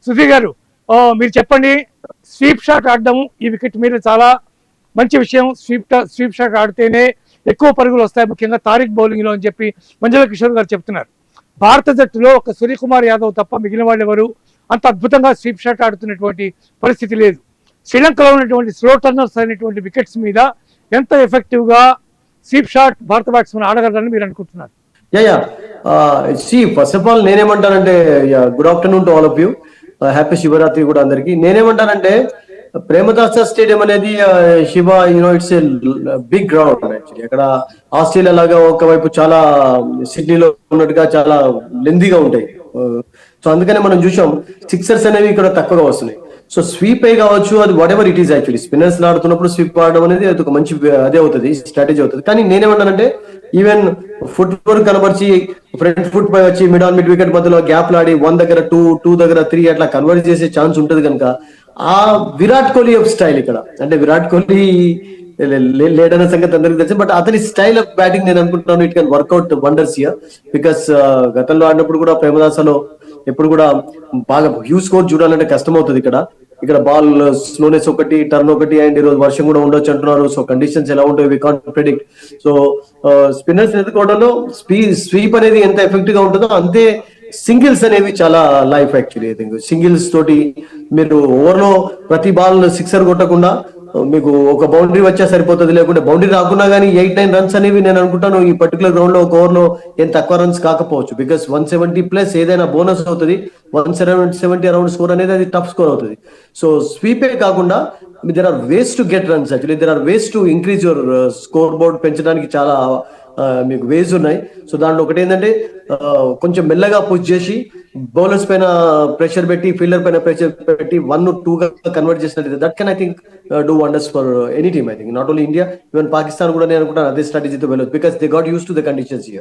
సుధీ గారు, మీరు చెప్పండి. స్వీప్ షాట్ ఆడడం ఈ వికెట్ మీద చాలా మంచి విషయం. స్వీప్ షాట్ ఆడితేనే ఎక్కువ పరుగులు వస్తాయి, ముఖ్యంగా తారిక్ బౌలింగ్ లో అని చెప్పి మంజుల కిషోర్ గారు చెప్తున్నారు. భారత జట్టులో ఒక సూర్యకుమార్ యాదవ్ తప్ప మిగిలిన వాళ్ళు ఎవరు అంత అద్భుతంగా స్వీప్ షాట్ ఆడుతున్నటువంటి పరిస్థితి లేదు. శ్రీలంకలో ఉన్నటువంటి స్లో టర్నర్స్ అయినటువంటి వికెట్స్ మీద ఎంత ఎఫెక్టివ్ గా స్వీప్ షాట్ భారత బ్యాట్స్మెన్ ఆడగలరని మీరు అనుకుంటున్నారు? ఫస్ట్ ఆఫ్ ఆల్ నేనేమంటానంటే, good afternoon to all of you, happy Shivaratri కూడా అందరికి. నేనేమంటానంటే, ప్రేమదాస స్టేడియం అనేది శివ it's a big ground actually. అక్కడ ఆస్ట్రేలియా లాగా ఒకవైపు చాలా సిడ్నీలో ఉన్నట్టుగా చాలా లెందీగా ఉంటాయి. సో అందుకనే మనం చూసాం సిక్సర్స్ అనేవి ఇక్కడ తక్కువగా వస్తున్నాయి. సో స్వీప్ ఏ కావచ్చు, అది what ever it is actually. Spinners ఆడుతున్నప్పుడు స్వీప్ ఆడడం అనేది అది ఒక మంచి అదే అవుతుంది, స్ట్రాటజీ అవుతుంది. కానీ నేనేమంటానంటే, ఈవెన్ ఫుట్ వర్క్ కనబరిచి ఫ్రంట్ ఫుట్ పై వచ్చి మిడ్ వికెట్ మధ్యలో గ్యాప్ లాడి 1 దగ్గర 2 దగ్గర 3 అట్లా కన్వర్ట్ చేసే ఛాన్స్ ఉంటుంది కనుక ఆ విరాట్ కోహ్లీ ఆఫ్ స్టైల్ ఇక్కడ. అంటే విరాట్ కోహ్లీ లేడన్న సంగతి అందరికి తెలుసు, బట్ అతని స్టైల్ ఆఫ్ బ్యాటింగ్ నేను అనుకుంటున్నాను it can work out wonders here. Because గతంలో ఆడినప్పుడు కూడా ప్రేమదాసలో ఎప్పుడు కూడా బాగా హ్యూజ్ స్కోర్ చూడాలంటే కష్టం అవుతుంది. ఇక్కడ బాల్ స్లోనెస్ ఒకటి, టర్న్ ఒకటి, అండ్ ఈరోజు వర్షం కూడా ఉండొచ్చు అంటున్నారు. సో కండిషన్స్ ఎలా ఉంటాయి we can't predict. So spinners ఎదుర్కోవడంలో స్వీప్ అనేది ఎంత ఎఫెక్టివ్ గా ఉంటుందో అంతే సింగిల్స్ అనేవి చాలా life actually. I think singles తోటి మీరు ఓవర్ లో ప్రతి బాల్ సిక్సర్ కొట్టకుండా మీకు ఒక బౌండరీ వచ్చా సరిపోతుంది. లేకుంటే బౌండరీ రాకున్నా కానీ 8-9 రన్స్ అనేవి నేను అనుకుంటాను ఈ పర్టికులర్ గ్రౌండ్ లో ఒక ఓవర్ లో ఏం తక్కువ రన్స్ కాకపోవచ్చు. బికాస్ 170+ ఏదైనా బోనస్ అవుతుంది. 170 అరౌండ్ స్కోర్ అనేది అది టఫ్ స్కోర్ అవుతుంది. సో స్వీపే కాకుండా there are ways to get runs actually. There are ways to increase your scoreboard పెంచడానికి చాలా మీకు వేస్ ఉన్నాయి. సో దాంట్లో ఒకటి ఏంటంటే కొంచెం మెల్లగా పుష్ చేసి బౌలర్స్ పైన ప్రెషర్ పెట్టి, ఫీల్డర్ పైన ప్రెషర్ పెట్టి 1-2 గా కన్వర్ట్ చేసినట్టు that can I think do wonders for any team. I think not only India, even Pakistan కూడా నేను అనుకుంటాను అదే స్ట్రాటజీతో వెళ్ళొచ్చు. Because they got use to the conditions here.